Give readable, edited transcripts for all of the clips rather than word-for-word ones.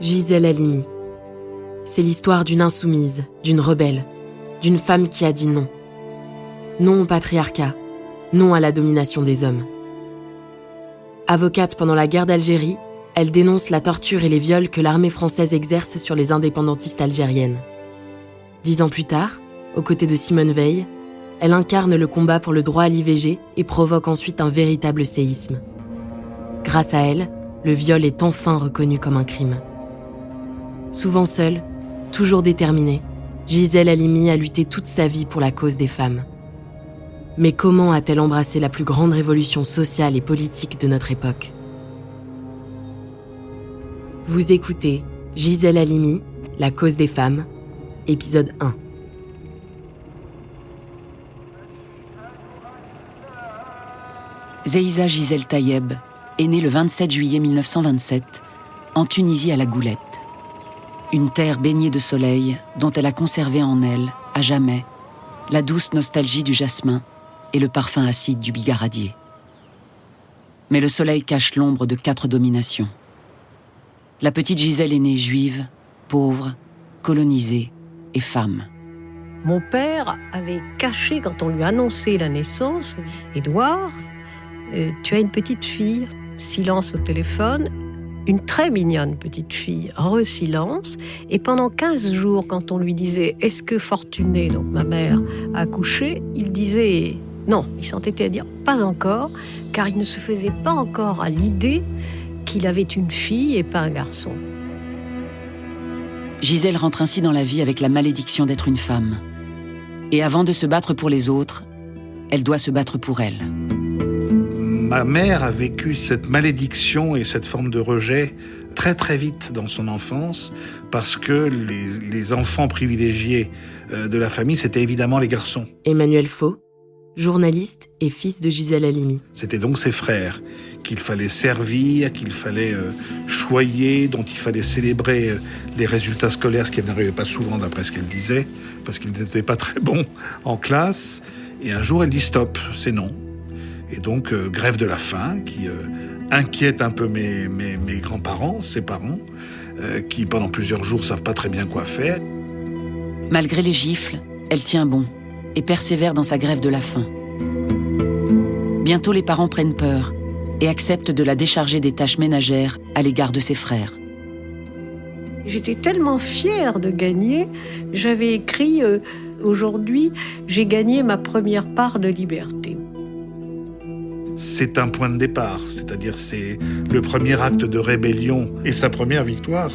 Gisèle Halimi. C'est l'histoire d'une insoumise, d'une rebelle, d'une femme qui a dit non. Non au patriarcat, non à la domination des hommes. Avocate pendant la guerre d'Algérie, elle dénonce la torture et les viols que l'armée française exerce sur les indépendantistes algériennes. 10 ans plus tard, aux côtés de Simone Veil, elle incarne le combat pour le droit à l'IVG et provoque ensuite un véritable séisme. Grâce à elle, le viol est enfin reconnu comme un crime. Souvent seule, toujours déterminée, Gisèle Halimi a lutté toute sa vie pour la cause des femmes. Mais comment a-t-elle embrassé la plus grande révolution sociale et politique de notre époque ? Vous écoutez Gisèle Halimi, La cause des femmes, épisode 1. Zeiza Gisèle Tayeb est née le 27 juillet 1927 en Tunisie à la Goulette. Une terre baignée de soleil dont elle a conservé en elle, à jamais, la douce nostalgie du jasmin et le parfum acide du bigaradier. Mais le soleil cache l'ombre de 4 dominations. La petite Gisèle est née juive, pauvre, colonisée et femme. Mon père avait caché, quand on lui annonçait la naissance, « Édouard, tu as une petite fille ». Silence au téléphone. Une très mignonne petite fille, heureux silence. Et pendant 15 jours, quand on lui disait « Est-ce que Fortuné, donc ma mère, a accouché ?» il disait non. Il s'entêtait à dire « Pas encore », car il ne se faisait pas encore à l'idée qu'il avait une fille et pas un garçon. Gisèle rentre ainsi dans la vie avec la malédiction d'être une femme. Et avant de se battre pour les autres, elle doit se battre pour elle. Ma mère a vécu cette malédiction et cette forme de rejet très très vite dans son enfance parce que les enfants privilégiés de la famille, c'était évidemment les garçons. Emmanuel Faux, journaliste et fils de Gisèle Halimi. C'était donc ses frères qu'il fallait servir, qu'il fallait choyer, dont il fallait célébrer les résultats scolaires, ce qui n'arrivait pas souvent d'après ce qu'elle disait, parce qu'ils n'étaient pas très bons en classe. Et un jour, elle dit stop, c'est non. Et donc, grève de la faim, qui inquiète un peu mes grands-parents, ses parents, qui pendant plusieurs jours savent pas très bien quoi faire. Malgré les gifles, elle tient bon et persévère dans sa grève de la faim. Bientôt, les parents prennent peur et acceptent de la décharger des tâches ménagères à l'égard de ses frères. J'étais tellement fière de gagner, j'avais écrit « Aujourd'hui, j'ai gagné ma première part de liberté ». C'est un point de départ, c'est-à-dire c'est le premier acte de rébellion et sa première victoire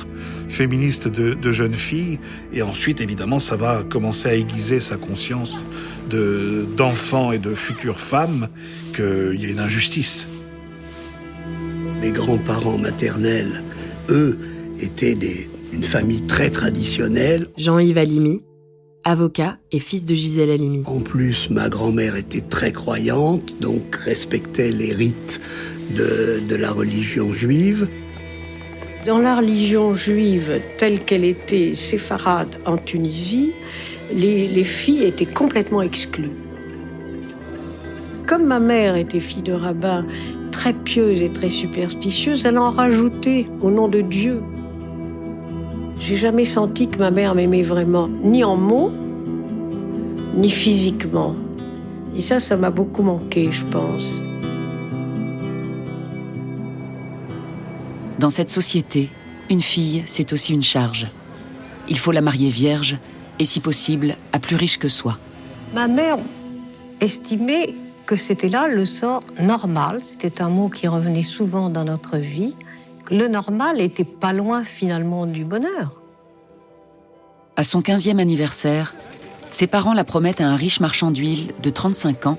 féministe de jeune fille. Et ensuite, évidemment, ça va commencer à aiguiser sa conscience d'enfant et de future femme qu'il y a une injustice. Mes grands-parents maternels, eux, étaient une famille très traditionnelle. Jean-Yves Halimi, avocat et fils de Gisèle Halimi. En plus, ma grand-mère était très croyante, donc respectait les rites de la religion juive. Dans la religion juive telle qu'elle était séfarade en Tunisie, les filles étaient complètement exclues. Comme ma mère était fille de rabbin, très pieuse et très superstitieuse, elle en rajoutait au nom de Dieu. J'ai jamais senti que ma mère m'aimait vraiment, ni en mots, ni physiquement. Et ça m'a beaucoup manqué, je pense. Dans cette société, une fille, c'est aussi une charge. Il faut la marier vierge et, si possible, à plus riche que soi. Ma mère estimait que c'était là le sort normal. C'était un mot qui revenait souvent dans notre vie. Le normal était pas loin finalement du bonheur. À son 15e anniversaire, ses parents la promettent à un riche marchand d'huile de 35 ans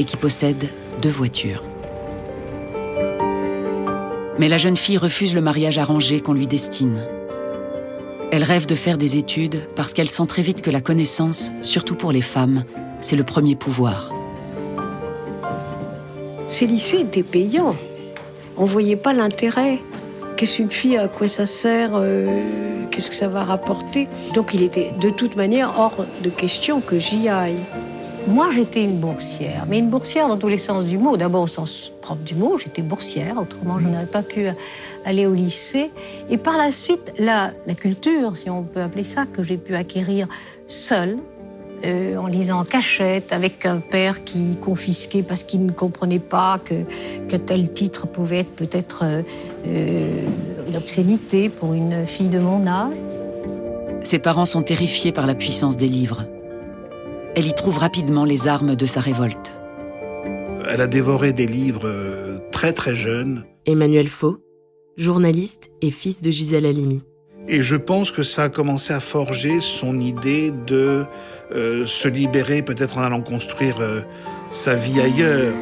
et qui possède 2 voitures. Mais la jeune fille refuse le mariage arrangé qu'on lui destine. Elle rêve de faire des études parce qu'elle sent très vite que la connaissance, surtout pour les femmes, c'est le premier pouvoir. Ces lycées étaient payants. On voyait pas l'intérêt. Qu'est-ce qu'une fille, à quoi ça sert, qu'est-ce que ça va rapporter? Donc il était de toute manière hors de question que j'y aille. Moi, j'étais une boursière, mais une boursière dans tous les sens du mot. D'abord, au sens propre du mot, j'étais boursière, autrement, je n'aurais pas pu aller au lycée. Et par la suite, la culture, si on peut appeler ça, que j'ai pu acquérir seule, en lisant en cachette, avec un père qui confisquait parce qu'il ne comprenait pas que tel titre pouvait être peut-être une obscénité pour une fille de mon âge. Ses parents sont terrifiés par la puissance des livres. Elle y trouve rapidement les armes de sa révolte. Elle a dévoré des livres très très jeune. Emmanuel Faux, journaliste et fils de Gisèle Halimi. Et je pense que ça a commencé à forger son idée de se libérer, peut-être en allant construire sa vie ailleurs.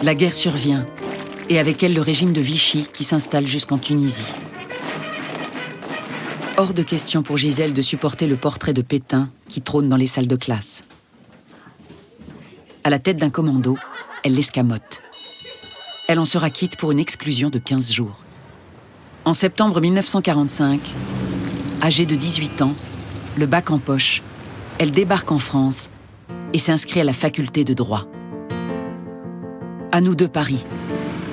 La guerre survient, et avec elle le régime de Vichy qui s'installe jusqu'en Tunisie. Hors de question pour Gisèle de supporter le portrait de Pétain qui trône dans les salles de classe. À la tête d'un commando, elle l'escamote. Elle en sera quitte pour une exclusion de 15 jours. En septembre 1945, âgée de 18 ans, le bac en poche, elle débarque en France et s'inscrit à la faculté de droit. À nous deux Paris.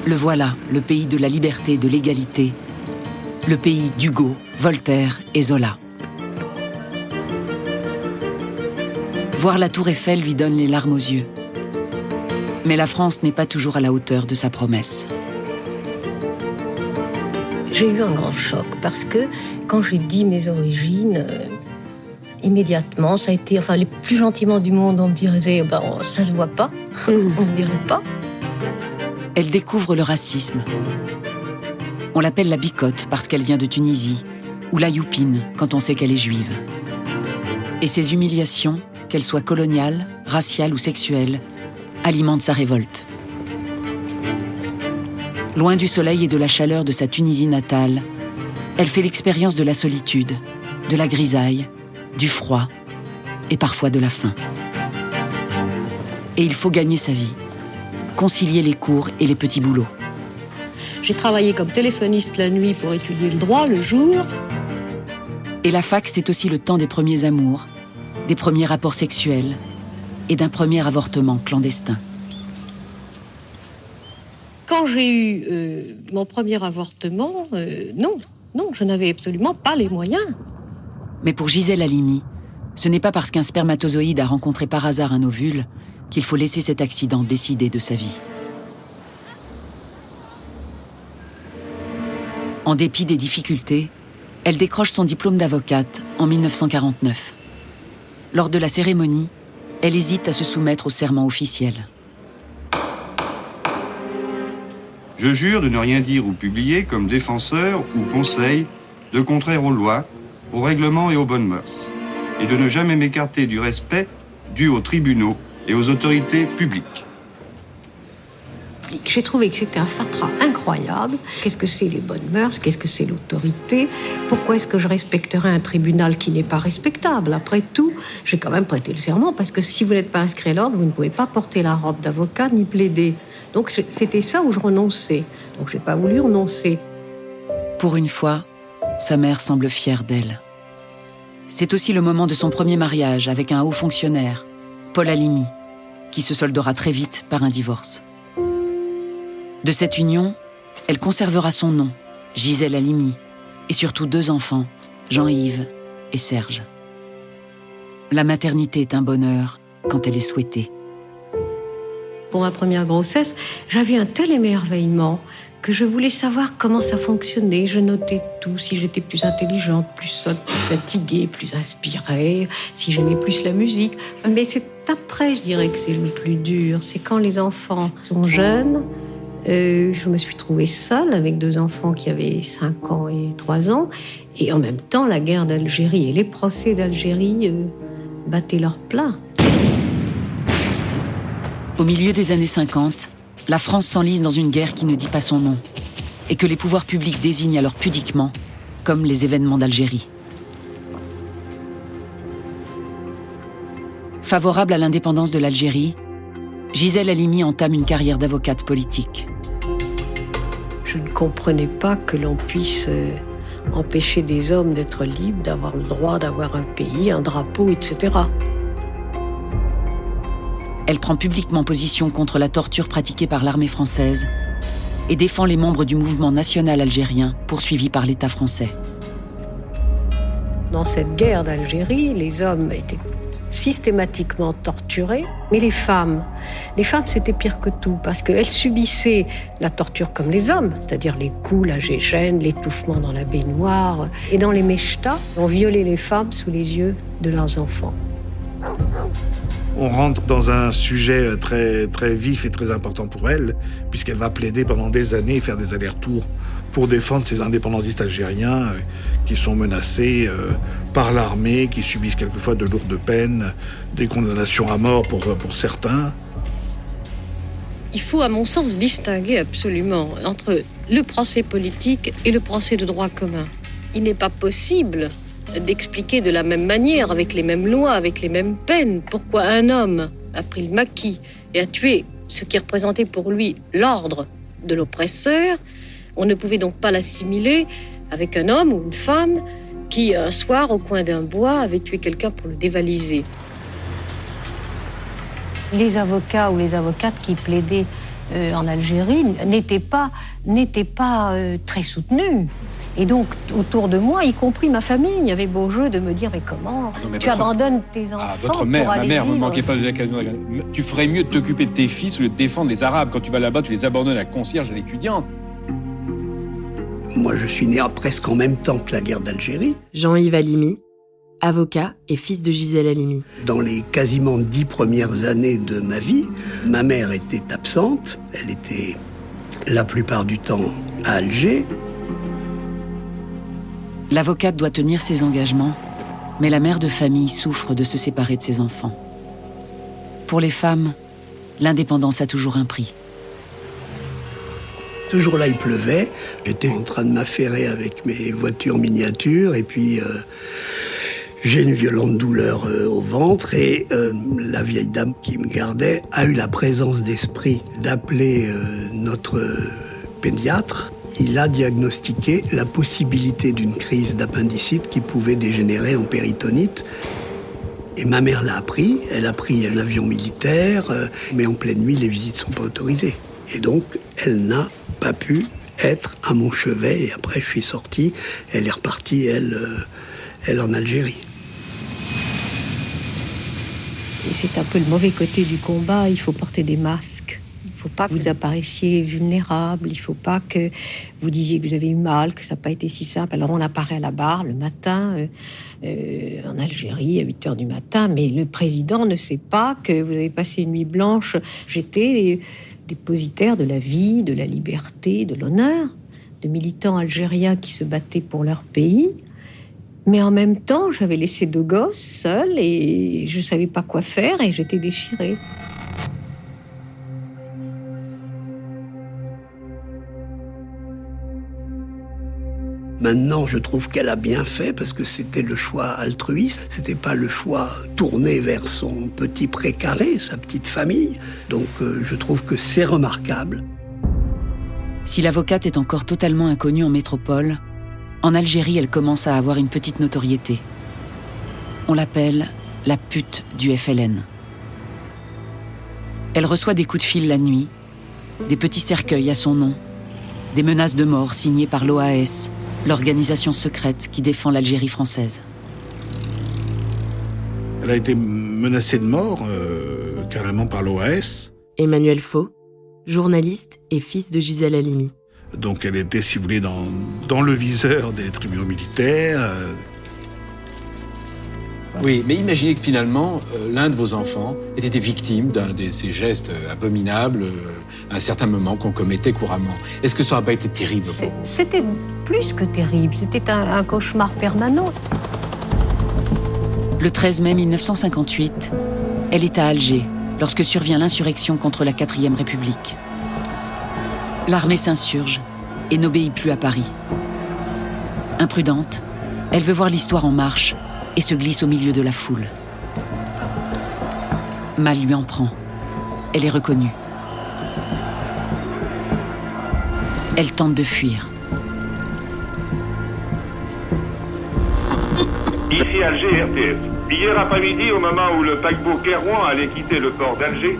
Le voilà, le pays de la liberté et de l'égalité. Le pays d'Hugo, Voltaire et Zola. Voir la Tour Eiffel lui donne les larmes aux yeux. Mais la France n'est pas toujours à la hauteur de sa promesse. J'ai eu un grand choc parce que quand j'ai dit mes origines, immédiatement, ça a été, les plus gentiment du monde, on me dirait, ça se voit pas, on ne dirait pas. Elle découvre le racisme. On l'appelle la bicote parce qu'elle vient de Tunisie, ou la youpine quand on sait qu'elle est juive. Et ces humiliations, qu'elles soient coloniales, raciales ou sexuelles, alimentent sa révolte. Loin du soleil et de la chaleur de sa Tunisie natale, elle fait l'expérience de la solitude, de la grisaille, du froid et parfois de la faim. Et il faut gagner sa vie, concilier les cours et les petits boulots. J'ai travaillé comme téléphoniste la nuit pour étudier le droit le jour. Et la fac, c'est aussi le temps des premiers amours, des premiers rapports sexuels et d'un premier avortement clandestin. Quand j'ai eu mon premier avortement, non, je n'avais absolument pas les moyens. Mais pour Gisèle Halimi, ce n'est pas parce qu'un spermatozoïde a rencontré par hasard un ovule qu'il faut laisser cet accident décider de sa vie. En dépit des difficultés, elle décroche son diplôme d'avocate en 1949. Lors de la cérémonie, elle hésite à se soumettre au serment officiel. Je jure de ne rien dire ou publier comme défenseur ou conseil de contraire aux lois, aux règlements et aux bonnes mœurs, et de ne jamais m'écarter du respect dû aux tribunaux et aux autorités publiques. J'ai trouvé que c'était un fatras incroyable. Qu'est-ce que c'est les bonnes mœurs? Qu'est-ce que c'est l'autorité? Pourquoi est-ce que je respecterais un tribunal qui n'est pas respectable? Après tout, j'ai quand même prêté le serment, parce que si vous n'êtes pas inscrit à l'ordre, vous ne pouvez pas porter la robe d'avocat ni plaider. Donc c'était ça où je renonçais. Donc j'ai pas voulu renoncer. Pour une fois, sa mère semble fière d'elle. C'est aussi le moment de son premier mariage avec un haut fonctionnaire, Paul Halimi, qui se soldera très vite par un divorce. De cette union, elle conservera son nom, Gisèle Halimi, et surtout 2 enfants, Jean-Yves et Serge. La maternité est un bonheur quand elle est souhaitée. Pour ma première grossesse, j'avais un tel émerveillement que je voulais savoir comment ça fonctionnait. Je notais tout, si j'étais plus intelligente, plus sotte, plus fatiguée, plus inspirée, si j'aimais plus la musique. Mais c'est après, je dirais, que c'est le plus dur. C'est quand les enfants sont jeunes. Je me suis trouvée seule avec 2 enfants qui avaient 5 ans et 3 ans. Et en même temps, la guerre d'Algérie et les procès d'Algérie battaient leur plein. Au milieu des années 50, la France s'enlise dans une guerre qui ne dit pas son nom et que les pouvoirs publics désignent alors pudiquement comme les événements d'Algérie. Favorable à l'indépendance de l'Algérie, Gisèle Halimi entame une carrière d'avocate politique. Je ne comprenais pas que l'on puisse empêcher des hommes d'être libres, d'avoir le droit d'avoir un pays, un drapeau, etc. Elle prend publiquement position contre la torture pratiquée par l'armée française et défend les membres du mouvement national algérien poursuivis par l'État français. Dans cette guerre d'Algérie, les hommes étaient systématiquement torturés, mais les femmes c'était pire que tout, parce qu'elles subissaient la torture comme les hommes, c'est-à-dire les coups, la gégène, l'étouffement dans la baignoire. Et dans les mechtas, on violait les femmes sous les yeux de leurs enfants. On rentre dans un sujet très, très vif et très important pour elle, puisqu'elle va plaider pendant des années et faire des allers-retours pour défendre ces indépendantistes algériens qui sont menacés par l'armée, qui subissent quelquefois de lourdes peines, des condamnations à mort pour certains. Il faut, à mon sens, distinguer absolument entre le procès politique et le procès de droit commun. Il n'est pas possible d'expliquer de la même manière, avec les mêmes lois, avec les mêmes peines, pourquoi un homme a pris le maquis et a tué ce qui représentait pour lui l'ordre de l'oppresseur. On ne pouvait donc pas l'assimiler avec un homme ou une femme qui, un soir, au coin d'un bois, avait tué quelqu'un pour le dévaliser. Les avocats ou les avocates qui plaidaient en Algérie n'étaient pas très soutenus. Et donc, autour de moi, y compris ma famille, il y avait beau jeu de me dire « Mais comment tu abandonnes tes enfants votre mère, pour aller ma mère vivre ?» ne manquait pas de l'occasion. Tu ferais mieux de t'occuper de tes fils ou de défendre les Arabes. Quand tu vas là-bas, tu les abandonnes à la concierge, à l'étudiante. Moi, je suis né presque en même temps que la guerre d'Algérie. Jean-Yves Halimi, avocat et fils de Gisèle Halimi. Dans les quasiment 10 premières années de ma vie, ma mère était absente. Elle était la plupart du temps à Alger. L'avocate doit tenir ses engagements, mais la mère de famille souffre de se séparer de ses enfants. Pour les femmes, l'indépendance a toujours un prix. Ce jour-là, il pleuvait. J'étais en train de m'affairer avec mes voitures miniatures et puis j'ai une violente douleur au ventre et la vieille dame qui me gardait a eu la présence d'esprit d'appeler notre pédiatre. Il a diagnostiqué la possibilité d'une crise d'appendicite qui pouvait dégénérer en péritonite. Et ma mère l'a appris. Elle a pris un avion militaire, mais en pleine nuit, les visites ne sont pas autorisées. Et donc, elle n'a pas pu être à mon chevet. Et après, je suis sorti. Elle est repartie, elle en Algérie. Et c'est un peu le mauvais côté du combat. Il faut porter des masques. Il ne faut pas que vous apparaissiez vulnérable, il ne faut pas que vous disiez que vous avez eu mal, que ça n'a pas été si simple. Alors on apparaît à la barre le matin, en Algérie, à 8h du matin, mais le président ne sait pas que vous avez passé une nuit blanche. J'étais dépositaire de la vie, de la liberté, de l'honneur, de militants algériens qui se battaient pour leur pays. Mais en même temps, j'avais laissé 2 gosses seuls et je ne savais pas quoi faire et j'étais déchirée. Maintenant, je trouve qu'elle a bien fait parce que c'était le choix altruiste. C'était pas le choix tourné vers son petit précaré, sa petite famille. Donc, je trouve que c'est remarquable. Si l'avocate est encore totalement inconnue en métropole, en Algérie, elle commence à avoir une petite notoriété. On l'appelle la pute du FLN. Elle reçoit des coups de fil la nuit, des petits cercueils à son nom, des menaces de mort signées par l'OAS, l'organisation secrète qui défend l'Algérie française. Elle a été menacée de mort, carrément par l'OAS. Emmanuel Faux, journaliste et fils de Gisèle Halimi. Donc elle était, si vous voulez, dans le viseur des tribunaux militaires. Oui, mais imaginez que finalement, l'un de vos enfants ait été victime d'un de ces gestes abominables à un certain moment qu'on commettait couramment. Est-ce que ça n'aurait pas été terrible pour vous ? C'était plus que terrible, c'était un cauchemar permanent. Le 13 mai 1958, elle est à Alger lorsque survient l'insurrection contre la 4e République. L'armée s'insurge et n'obéit plus à Paris. Imprudente, elle veut voir l'histoire en marche et se glisse au milieu de la foule. Mal lui en prend. Elle est reconnue. Elle tente de fuir. Ici Alger, RTF. Hier après-midi, au moment où le paquebot Kerouan allait quitter le port d'Alger,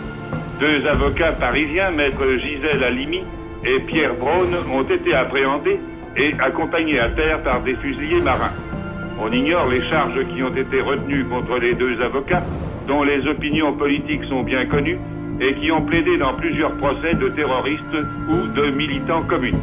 2 avocats parisiens, maître Gisèle Halimi et Pierre Braun, ont été appréhendés et accompagnés à terre par des fusiliers marins. On ignore les charges qui ont été retenues contre les 2 avocats, dont les opinions politiques sont bien connues et qui ont plaidé dans plusieurs procès de terroristes ou de militants communistes.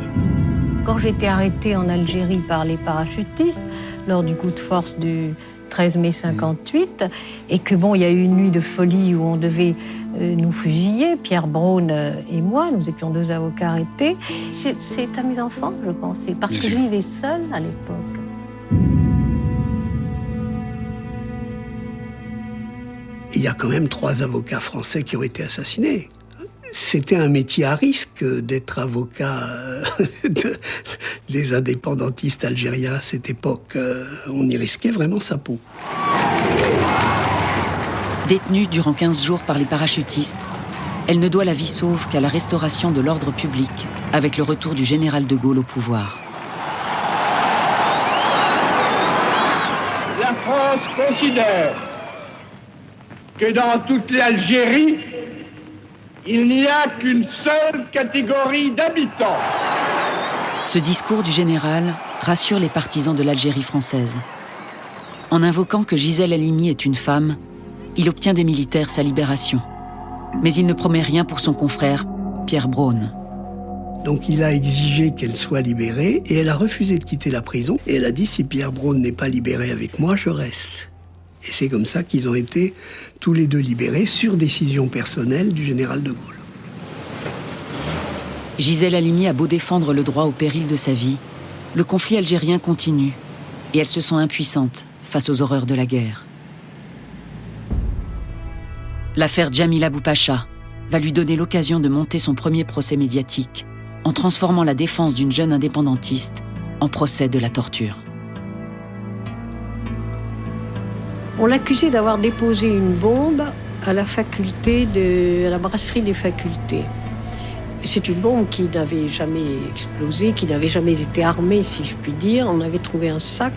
Quand j'étais arrêtée en Algérie par les parachutistes, lors du coup de force du 13 mai 58, et que il y a eu une nuit de folie où on devait nous fusiller, Pierre Braun et moi, nous étions 2 avocats arrêtés. C'est à mes enfants, je pense, parce que je vivais seule à l'époque. Il y a quand même 3 avocats français qui ont été assassinés. C'était un métier à risque d'être avocat des indépendantistes algériens à cette époque. On y risquait vraiment sa peau. Détenue durant 15 jours par les parachutistes, elle ne doit la vie sauve qu'à la restauration de l'ordre public avec le retour du général de Gaulle au pouvoir. La France considère que dans toute l'Algérie, il n'y a qu'une seule catégorie d'habitants. Ce discours du général rassure les partisans de l'Algérie française. En invoquant que Gisèle Halimi est une femme, il obtient des militaires sa libération. Mais il ne promet rien pour son confrère, Pierre Braun. Donc il a exigé qu'elle soit libérée et elle a refusé de quitter la prison. Et elle a dit, si Pierre Braun n'est pas libéré avec moi, je reste. Et c'est comme ça qu'ils ont été tous les 2 libérés sur décision personnelle du général de Gaulle. Gisèle Halimi a beau défendre le droit au péril de sa vie, le conflit algérien continue et elle se sent impuissante face aux horreurs de la guerre. L'affaire Djamila Boupacha va lui donner l'occasion de monter son premier procès médiatique en transformant la défense d'une jeune indépendantiste en procès de la torture. On l'accusait d'avoir déposé une bombe à la brasserie des facultés. C'est une bombe qui n'avait jamais explosé, qui n'avait jamais été armée, si je puis dire. On avait trouvé un sac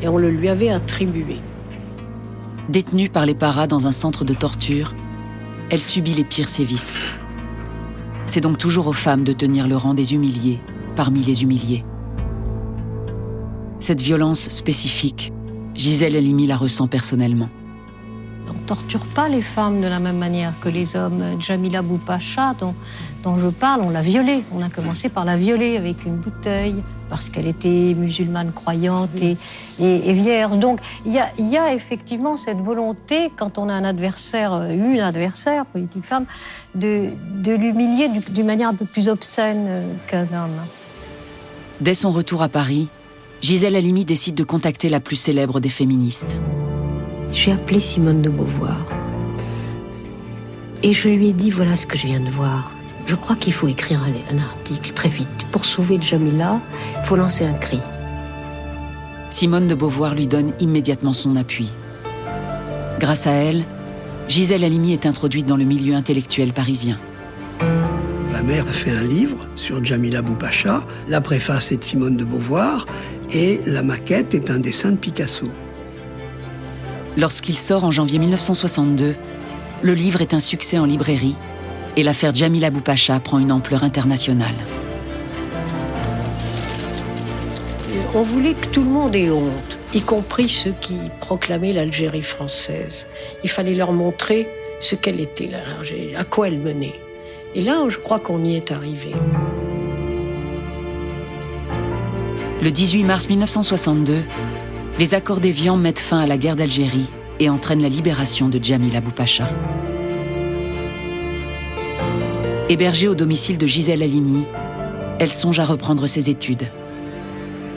et on le lui avait attribué. Détenue par les paras dans un centre de torture, elle subit les pires sévices. C'est donc toujours aux femmes de tenir le rang des humiliés parmi les humiliés. Cette violence spécifique, Gisèle Halimi la ressent personnellement. On ne torture pas les femmes de la même manière que les hommes. Djamila Boupacha, dont je parle, on l'a violée. On a commencé par la violer avec une bouteille, parce qu'elle était musulmane croyante et vierge. Donc il y a effectivement cette volonté, quand on a une adversaire, politique femme, de l'humilier d'une manière un peu plus obscène qu'un homme. Dès son retour à Paris, Gisèle Halimi décide de contacter la plus célèbre des féministes. J'ai appelé Simone de Beauvoir et je lui ai dit, voilà ce que je viens de voir. Je crois qu'il faut écrire un article très vite. Pour sauver Djamila, il faut lancer un cri. Simone de Beauvoir lui donne immédiatement son appui. Grâce à elle, Gisèle Halimi est introduite dans le milieu intellectuel parisien. Ma mère a fait un livre sur Djamila Boupacha. La préface est de Simone de Beauvoir et la maquette est un dessin de Picasso. Lorsqu'il sort en janvier 1962, le livre est un succès en librairie et l'affaire Djamila Boupacha prend une ampleur internationale. On voulait que tout le monde ait honte, y compris ceux qui proclamaient l'Algérie française. Il fallait leur montrer ce qu'elle était, l'Algérie, à quoi elle menait. Et là, je crois qu'on y est arrivé. Le 18 mars 1962, les accords d'Évian mettent fin à la guerre d'Algérie et entraînent la libération de Djamila Boupacha. Hébergée au domicile de Gisèle Halimi, elle songe à reprendre ses études.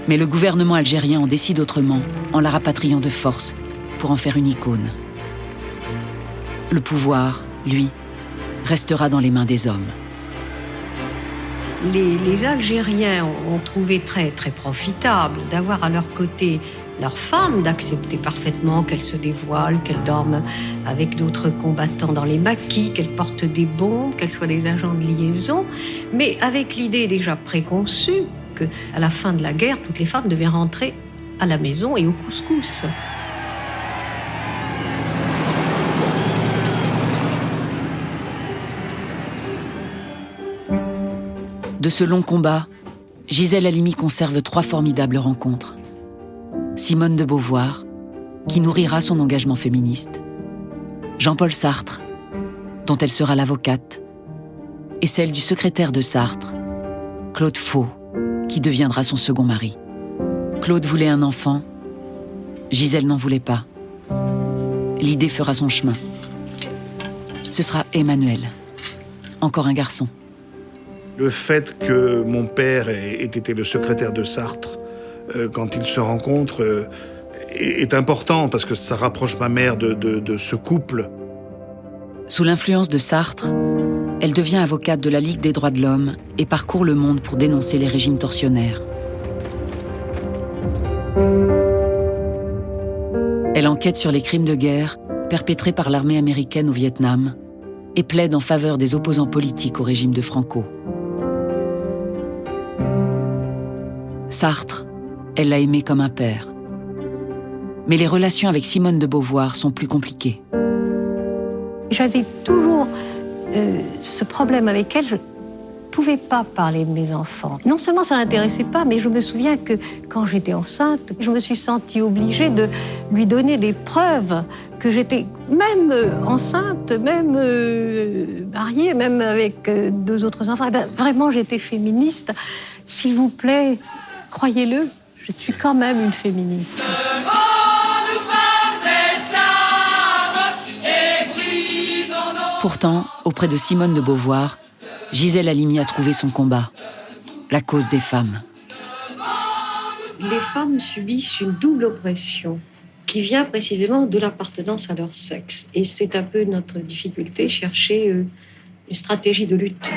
Mais le gouvernement algérien en décide autrement, en la rapatriant de force pour en faire une icône. Le pouvoir, lui, restera dans les mains des hommes. Les Algériens ont trouvé très, très profitable d'avoir à leur côté leurs femmes, d'accepter parfaitement qu'elles se dévoilent, qu'elles dorment avec d'autres combattants dans les maquis, qu'elles portent des bombes, qu'elles soient des agents de liaison, mais avec l'idée déjà préconçue qu'à la fin de la guerre, toutes les femmes devaient rentrer à la maison et au couscous. De ce long combat, Gisèle Halimi conserve 3 formidables rencontres. Simone de Beauvoir, qui nourrira son engagement féministe. Jean-Paul Sartre, dont elle sera l'avocate. Et celle du secrétaire de Sartre, Claude Faux, qui deviendra son second mari. Claude voulait un enfant, Gisèle n'en voulait pas. L'idée fera son chemin. Ce sera Emmanuel, encore un garçon. Le fait que mon père ait été le secrétaire de Sartre, quand ils se rencontrent, est important parce que ça rapproche ma mère de ce couple. Sous l'influence de Sartre, elle devient avocate de la Ligue des droits de l'homme et parcourt le monde pour dénoncer les régimes tortionnaires. Elle enquête sur les crimes de guerre perpétrés par l'armée américaine au Vietnam et plaide en faveur des opposants politiques au régime de Franco. Sartre, elle l'a aimé comme un père. Mais les relations avec Simone de Beauvoir sont plus compliquées. J'avais toujours ce problème avec elle. Je ne pouvais pas parler de mes enfants. Non seulement ça ne l'intéressait pas, mais je me souviens que quand j'étais enceinte, je me suis sentie obligée de lui donner des preuves que j'étais même enceinte, même mariée, même avec 2 autres enfants. Et ben, vraiment, j'étais féministe. S'il vous plaît, croyez-le, je suis quand même une féministe. Pourtant, auprès de Simone de Beauvoir, Gisèle Halimi a trouvé son combat, la cause des femmes. Les femmes subissent une double oppression qui vient précisément de l'appartenance à leur sexe. Et c'est un peu notre difficulté, chercher une stratégie de lutte.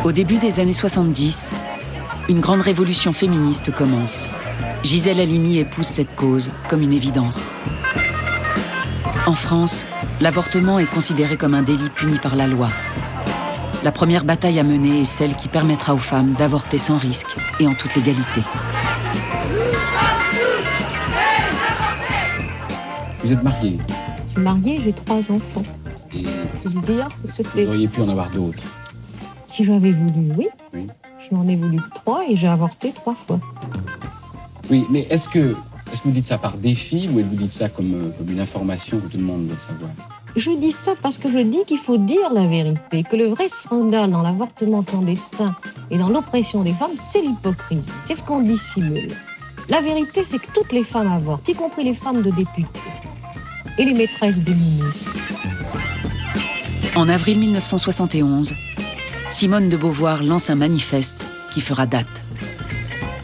Au début des années 70, une grande révolution féministe commence. Gisèle Halimi épouse cette cause comme une évidence. En France, l'avortement est considéré comme un délit puni par la loi. La première bataille à mener est celle qui permettra aux femmes d'avorter sans risque et en toute légalité. Vous êtes mariée? Je suis mariée, j'ai 3 enfants. Et Faut se dire que vous auriez pu en avoir d'autres? si j'avais voulu, oui. Oui. J'en ai voulu 3 et j'ai avorté 3 fois. Oui, mais est-ce que vous dites ça par défi ou vous dites ça comme une information que tout le monde doit savoir? Je dis ça parce que je dis qu'il faut dire la vérité, que le vrai scandale dans l'avortement clandestin et dans l'oppression des femmes, c'est l'hypocrisie. C'est ce qu'on dissimule. La vérité, c'est que toutes les femmes avortent, y compris les femmes de députés et les maîtresses des ministres. En avril 1971, Simone de Beauvoir lance un manifeste qui fera date.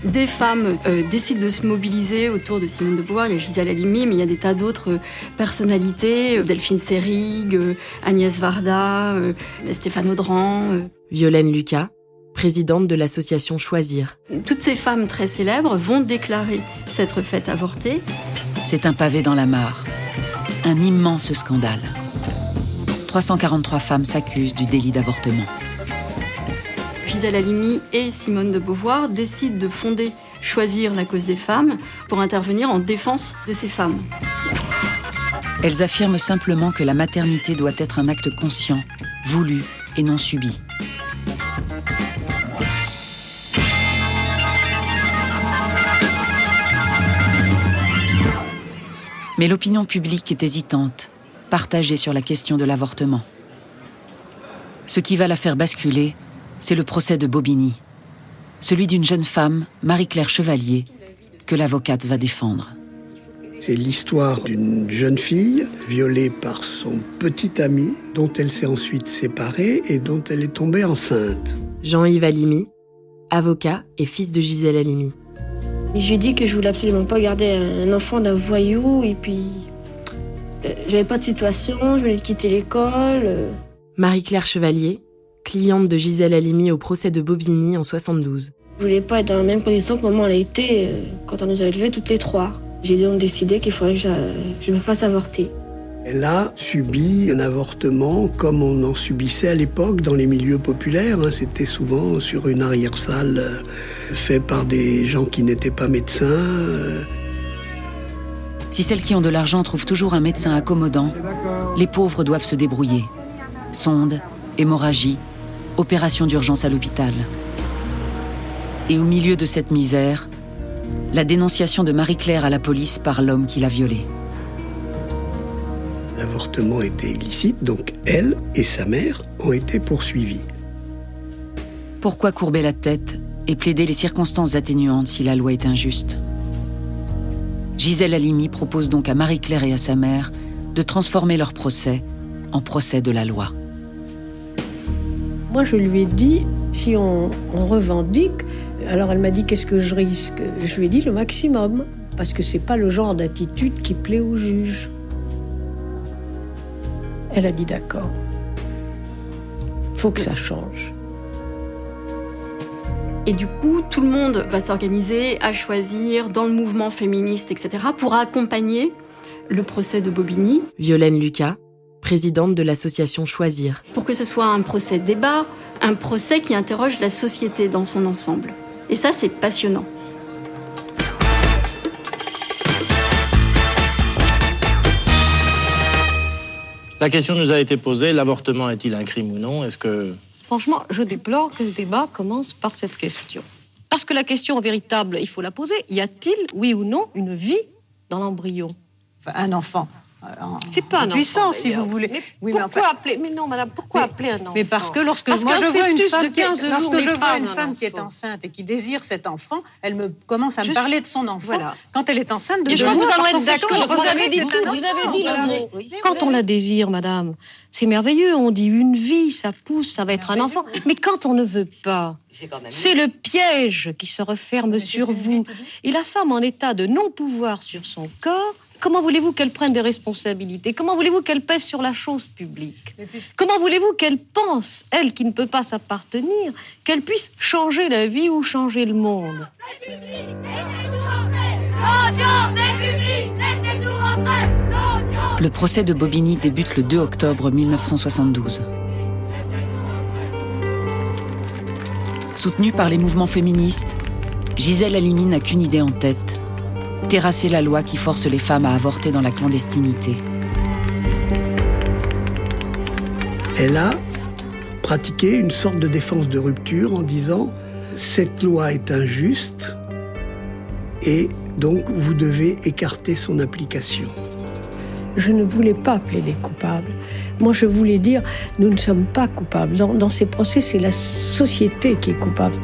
Des femmes décident de se mobiliser autour de Simone de Beauvoir. Il y a Gisèle Halimi, mais il y a des tas d'autres personnalités. Delphine Seyrig, Agnès Varda, Stéphane Audran. Violaine Lucas, présidente de l'association Choisir. Toutes ces femmes très célèbres vont déclarer s'être faites avorter. C'est un pavé dans la mare. Un immense scandale. 343 femmes s'accusent du délit d'avortement. Gisèle Halimi et Simone de Beauvoir décident de fonder Choisir la cause des femmes pour intervenir en défense de ces femmes. Elles affirment simplement que la maternité doit être un acte conscient, voulu et non subi. Mais l'opinion publique est hésitante, partagée sur la question de l'avortement. Ce qui va la faire basculer, c'est le procès de Bobigny, celui d'une jeune femme, Marie-Claire Chevalier, que l'avocate va défendre. C'est l'histoire d'une jeune fille violée par son petit ami, dont elle s'est ensuite séparée et dont elle est tombée enceinte. Jean-Yves Halimi, avocat et fils de Gisèle Halimi. J'ai dit que je voulais absolument pas garder un enfant d'un voyou et puis j'avais pas de situation, je voulais quitter l'école. Marie-Claire Chevalier, cliente de Gisèle Halimi au procès de Bobigny en 72. Je voulais pas être dans la même condition que maman l'a été quand on nous a élevés toutes les 3. J'ai donc décidé qu'il faudrait que je me fasse avorter. Elle a subi un avortement comme on en subissait à l'époque dans les milieux populaires. C'était souvent sur une arrière-salle fait par des gens qui n'étaient pas médecins. Si celles qui ont de l'argent trouvent toujours un médecin accommodant, les pauvres doivent se débrouiller. Sonde, hémorragie, opération d'urgence à l'hôpital. Et au milieu de cette misère, la dénonciation de Marie-Claire à la police par l'homme qui l'a violée. L'avortement était illicite, donc elle et sa mère ont été poursuivies. Pourquoi courber la tête et plaider les circonstances atténuantes si la loi est injuste ? Gisèle Halimi propose donc à Marie-Claire et à sa mère de transformer leur procès en procès de la loi. Moi, je lui ai dit, si on revendique, alors elle m'a dit, qu'est-ce que je risque ? Je lui ai dit le maximum, parce que c'est pas le genre d'attitude qui plaît au juge. Elle a dit d'accord. Faut que ça change. Et du coup, tout le monde va s'organiser à choisir dans le mouvement féministe, etc., pour accompagner le procès de Bobigny. Violaine Lucas, présidente de l'association Choisir. Pour que ce soit un procès débat, un procès qui interroge la société dans son ensemble. Et ça, c'est passionnant. La question nous a été posée, l'avortement est-il un crime ou non ? Est-ce que... Franchement, je déplore que ce débat commence par cette question. Parce que la question véritable, il faut la poser. Y a-t-il, oui ou non, une vie dans l'embryon ? Enfin, un enfant. C'est pas un puissant, enfant, si vous voulez. Oui, pourquoi appeler... Mais non, madame, pourquoi appeler un enfant ? Mais parce que lorsque parce moi je vois une femme, lorsque je vois une femme qui est enceinte et qui désire cet enfant, elle commence à me parler de son enfant. Voilà. Quand elle est enceinte, je crois que nous allons être d'accord. Vous avez dit tout. Vous avez dit le mot. Quand on la désire, madame, c'est merveilleux. On dit une vie, ça pousse, ça va être un enfant. Mais quand on ne veut pas, c'est le piège qui se referme sur vous. Et la femme en état de non-pouvoir sur son corps, comment voulez-vous qu'elle prenne des responsabilités ? Comment voulez-vous qu'elle pèse sur la chose publique ? Comment voulez-vous qu'elle pense, elle qui ne peut pas s'appartenir, qu'elle puisse changer la vie ou changer le monde ? Le procès de Bobigny débute le 2 octobre 1972. Soutenue par les mouvements féministes, Gisèle Halimi n'a qu'une idée en tête: terrasser la loi qui force les femmes à avorter dans la clandestinité. Elle a pratiqué une sorte de défense de rupture en disant « Cette loi est injuste et donc vous devez écarter son application ». Je ne voulais pas plaider coupable. Moi, je voulais dire, nous ne sommes pas coupables. Dans ces procès, c'est la société qui est coupable.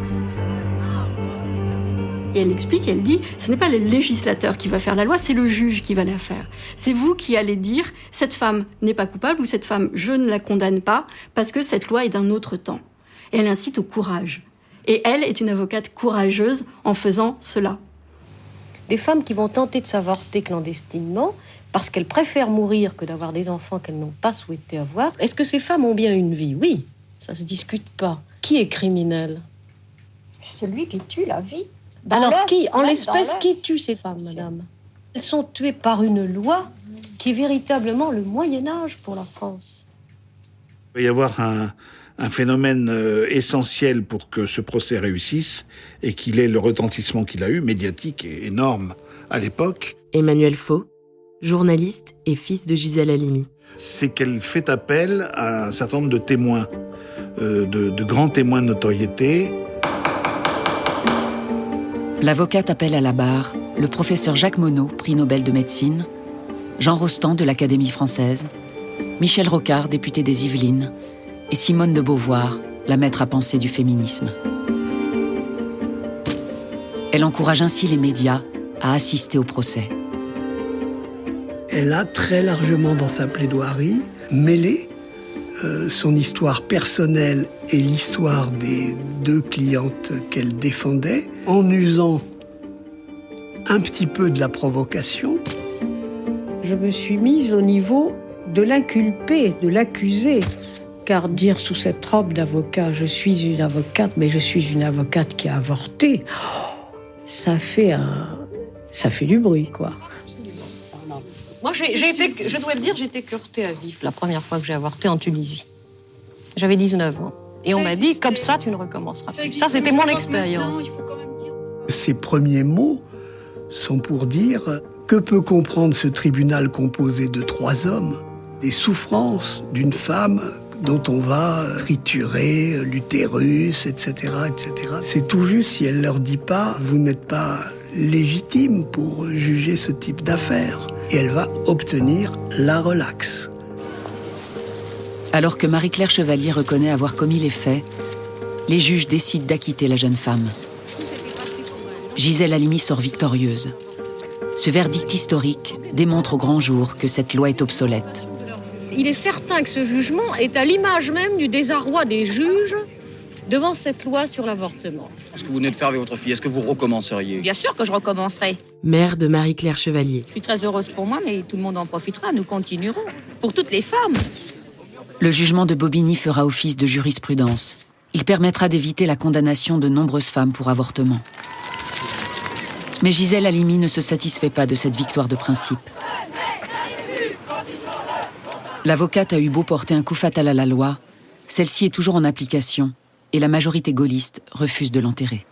Et elle explique, elle dit, ce n'est pas le législateur qui va faire la loi, c'est le juge qui va la faire. C'est vous qui allez dire, cette femme n'est pas coupable ou cette femme, je ne la condamne pas parce que cette loi est d'un autre temps. Et elle incite au courage. Et elle est une avocate courageuse en faisant cela. Des femmes qui vont tenter de s'avorter clandestinement parce qu'elles préfèrent mourir que d'avoir des enfants qu'elles n'ont pas souhaité avoir. Est-ce que ces femmes ont bien une vie ? Oui, ça se discute pas. Qui est criminel ? Celui qui tue la vie. Alors qui, en l'espèce, qui tue ces femmes, madame ? Elles sont tuées par une loi qui est véritablement le Moyen-Âge pour la France. Il va y avoir un phénomène essentiel pour que ce procès réussisse et qu'il ait le retentissement qu'il a eu, médiatique et énorme à l'époque. Emmanuel Faux, journaliste et fils de Gisèle Halimi. C'est qu'elle fait appel à un certain nombre de témoins, de grands témoins de notoriété. L'avocate appelle à la barre le professeur Jacques Monod, prix Nobel de médecine, Jean Rostand de l'Académie française, Michel Rocard, député des Yvelines, et Simone de Beauvoir, la maître à penser du féminisme. Elle encourage ainsi les médias à assister au procès. Elle a très largement dans sa plaidoirie mêlé son histoire personnelle et l'histoire des deux clientes qu'elle défendait, en usant un petit peu de la provocation. Je me suis mise au niveau de l'inculpé, de l'accusé. Car dire sous cette robe d'avocat, je suis une avocate, mais je suis une avocate qui a avorté, ça fait du bruit, quoi. Moi, je dois le dire, j'ai été curetée à vif la première fois que j'ai avorté en Tunisie. J'avais 19 ans. Et on m'a dit, comme ça, tu ne recommenceras plus. Ça, c'était mon expérience. Ces premiers mots sont pour dire que peut comprendre ce tribunal composé de 3 hommes, des souffrances d'une femme dont on va triturer l'utérus, etc., etc. C'est tout juste si elle leur dit pas « vous n'êtes pas légitime pour juger ce type d'affaires ». Et elle va obtenir la relaxe. Alors que Marie-Claire Chevalier reconnaît avoir commis les faits, les juges décident d'acquitter la jeune femme. Gisèle Halimi sort victorieuse. Ce verdict historique démontre au grand jour que cette loi est obsolète. Il est certain que ce jugement est à l'image même du désarroi des juges devant cette loi sur l'avortement. Ce que vous venez de faire avec votre fille, est-ce que vous recommenceriez ? Bien sûr que je recommencerai. Mère de Marie-Claire Chevalier. Je suis très heureuse pour moi, mais tout le monde en profitera. Nous continuerons. Pour toutes les femmes. Le jugement de Bobigny fera office de jurisprudence. Il permettra d'éviter la condamnation de nombreuses femmes pour avortement. Mais Gisèle Halimi ne se satisfait pas de cette victoire de principe. L'avocate a eu beau porter un coup fatal à la loi, celle-ci est toujours en application et la majorité gaulliste refuse de l'enterrer.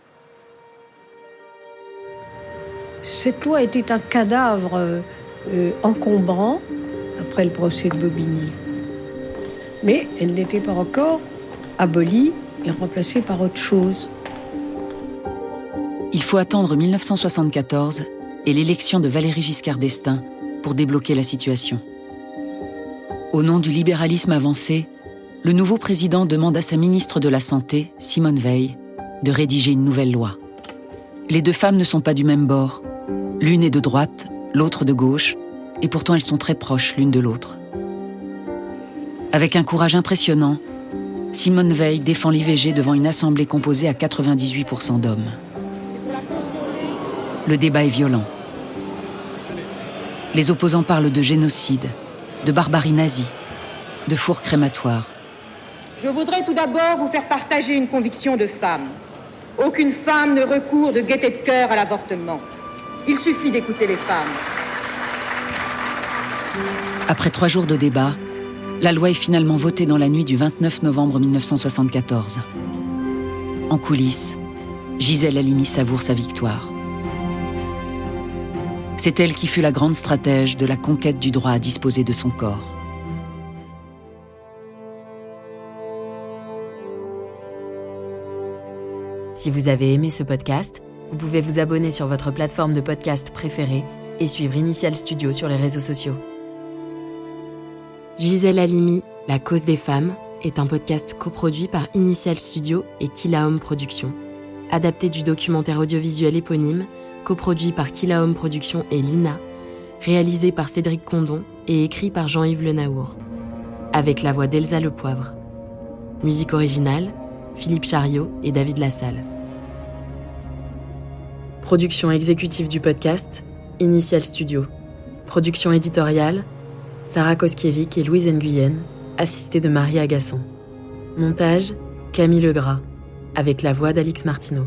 Cette loi était un cadavre encombrant après le procès de Bobigny. Mais elle n'était pas encore abolie et remplacée par autre chose. Il faut attendre 1974 et l'élection de Valéry Giscard d'Estaing pour débloquer la situation. Au nom du libéralisme avancé, le nouveau président demande à sa ministre de la Santé, Simone Veil, de rédiger une nouvelle loi. Les deux femmes ne sont pas du même bord. L'une est de droite, l'autre de gauche, et pourtant elles sont très proches l'une de l'autre. Avec un courage impressionnant, Simone Veil défend l'IVG devant une assemblée composée à 98% d'hommes. Le débat est violent. Les opposants parlent de génocide, de barbarie nazie, de four crématoire. Je voudrais tout d'abord vous faire partager une conviction de femme. Aucune femme ne recourt de gaieté de cœur à l'avortement. Il suffit d'écouter les femmes. Après 3 jours de débat, la loi est finalement votée dans la nuit du 29 novembre 1974. En coulisses, Gisèle Halimi savoure sa victoire. C'est elle qui fut la grande stratège de la conquête du droit à disposer de son corps. Si vous avez aimé ce podcast, vous pouvez vous abonner sur votre plateforme de podcast préférée et suivre Initial Studio sur les réseaux sociaux. Gisèle Halimi, La cause des femmes, est un podcast coproduit par Initial Studio et Kilaom Productions, adapté du documentaire audiovisuel éponyme, coproduit par Kilaom Productions et l'INA, réalisé par Cédric Condon et écrit par Jean-Yves Le Naour, avec la voix d'Elsa Le Poivre. Musique originale, Philippe Chariot et David Lassalle. Production exécutive du podcast, Initial Studio. Production éditoriale, Sarah Koskiewicz et Louise Nguyen, assistée de Marie Agassan. Montage, Camille Legras, avec la voix d'Alix Martineau.